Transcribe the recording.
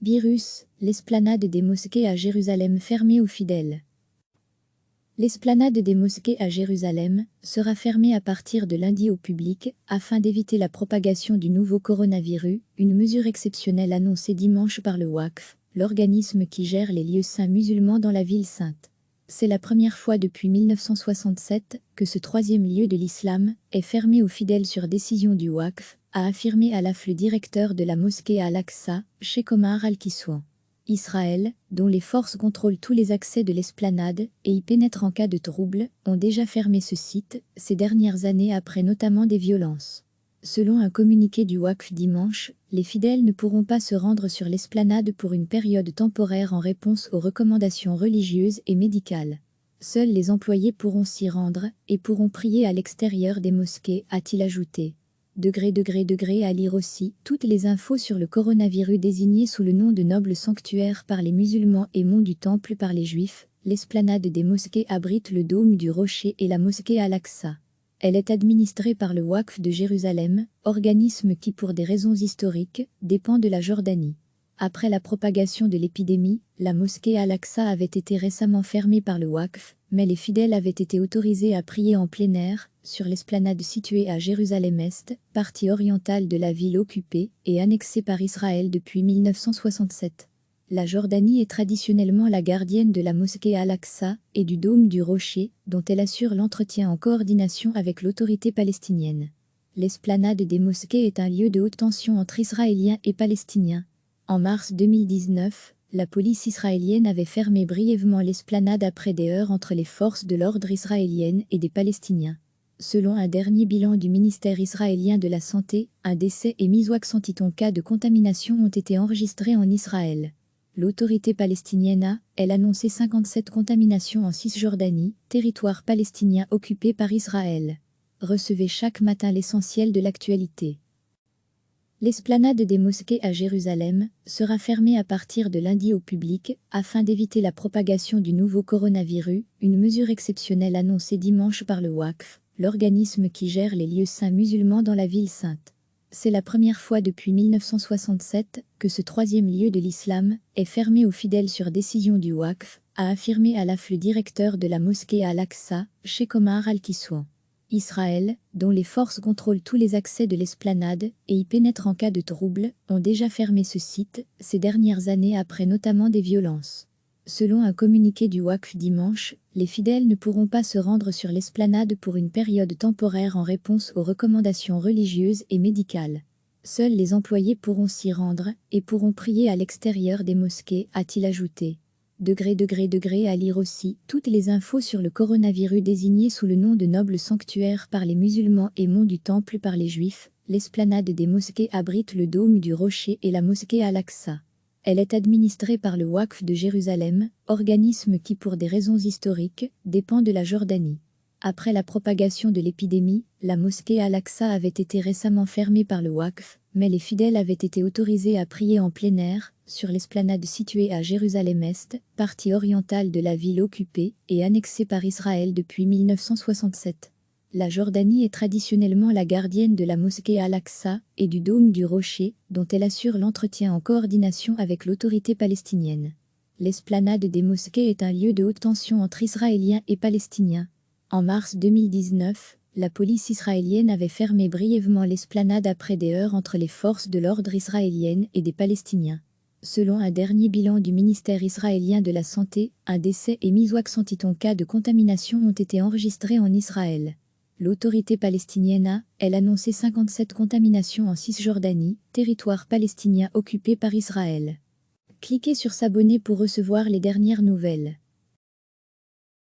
Virus, l'esplanade des mosquées à Jérusalem fermée aux fidèles. L'esplanade des mosquées à Jérusalem sera fermée à partir de lundi au public afin d'éviter la propagation du nouveau coronavirus, une mesure exceptionnelle annoncée dimanche par le Waqf, l'organisme qui gère les lieux saints musulmans dans la ville sainte. C'est la première fois depuis 1967 que ce troisième lieu de l'islam est fermé aux fidèles sur décision du Waqf, a affirmé Alaf, le directeur de la mosquée à Al-Aqsa, Cheikh Omar Al-Kiswan. Israël, dont les forces contrôlent tous les accès de l'esplanade et y pénètrent en cas de trouble, ont déjà fermé ce site ces dernières années après notamment des violences. Selon un communiqué du Waqf dimanche, les fidèles ne pourront pas se rendre sur l'esplanade pour une période temporaire en réponse aux recommandations religieuses et médicales. Seuls les employés pourront s'y rendre et pourront prier à l'extérieur des mosquées, a-t-il ajouté. À lire aussi toutes les infos sur le coronavirus désigné sous le nom de noble sanctuaire par les musulmans et mont du temple par les juifs. L'esplanade des mosquées abrite le dôme du rocher et la mosquée Al-Aqsa. Elle est administrée par le Waqf de Jérusalem, organisme qui pour des raisons historiques dépend de la Jordanie. Après la propagation de l'épidémie, la mosquée Al-Aqsa avait été récemment fermée par le Waqf, mais les fidèles avaient été autorisés à prier en plein air, sur l'esplanade située à Jérusalem-Est, partie orientale de la ville occupée et annexée par Israël depuis 1967. La Jordanie est traditionnellement la gardienne de la mosquée Al-Aqsa et du dôme du rocher, dont elle assure l'entretien en coordination avec l'autorité palestinienne. L'esplanade des mosquées est un lieu de haute tension entre Israéliens et Palestiniens. En mars 2019, la police israélienne avait fermé brièvement l'esplanade après des heurts entre les forces de l'ordre israéliennes et des Palestiniens. Selon un dernier bilan du ministère israélien de la Santé, un décès et 161 cas de contamination ont été enregistrés en Israël. L'autorité palestinienne a, elle, annoncé 57 contaminations en Cisjordanie, territoire palestinien occupé par Israël. Recevez chaque matin l'essentiel de l'actualité. L'esplanade des mosquées à Jérusalem sera fermée à partir de lundi au public afin d'éviter la propagation du nouveau coronavirus, une mesure exceptionnelle annoncée dimanche par le Waqf, l'organisme qui gère les lieux saints musulmans dans la ville sainte. C'est la première fois depuis 1967 que ce troisième lieu de l'islam est fermé aux fidèles sur décision du Waqf, a affirmé Alaf, le directeur de la mosquée à Al-Aqsa, Cheikh Omar Al-Kiswan. Israël, dont les forces contrôlent tous les accès de l'esplanade et y pénètrent en cas de trouble, ont déjà fermé ce site ces dernières années après notamment des violences. Selon un communiqué du Waqf dimanche, les fidèles ne pourront pas se rendre sur l'esplanade pour une période temporaire en réponse aux recommandations religieuses et médicales. Seuls les employés pourront s'y rendre et pourront prier à l'extérieur des mosquées, a-t-il ajouté. À lire aussi toutes les infos sur le coronavirus désigné sous le nom de noble sanctuaire par les musulmans et mont du temple par les juifs. L'esplanade des mosquées abrite le dôme du rocher et la mosquée Al-Aqsa. Elle est administrée par le Waqf de Jérusalem, organisme qui pour des raisons historiques dépend de la Jordanie. Après la propagation de l'épidémie, la mosquée Al-Aqsa avait été récemment fermée par le Waqf, mais les fidèles avaient été autorisés à prier en plein air, sur l'esplanade située à Jérusalem-Est, partie orientale de la ville occupée et annexée par Israël depuis 1967. La Jordanie est traditionnellement la gardienne de la mosquée Al-Aqsa et du dôme du rocher, dont elle assure l'entretien en coordination avec l'autorité palestinienne. L'esplanade des mosquées est un lieu de haute tension entre Israéliens et Palestiniens. En mars 2019, la police israélienne avait fermé brièvement l'esplanade après des heurts entre les forces de l'ordre israéliennes et des Palestiniens. Selon un dernier bilan du ministère israélien de la Santé, un décès et 161 cas de contamination ont été enregistrés en Israël. L'autorité palestinienne a, elle, annoncé 57 contaminations en Cisjordanie, territoire palestinien occupé par Israël. Cliquez sur s'abonner pour recevoir les dernières nouvelles.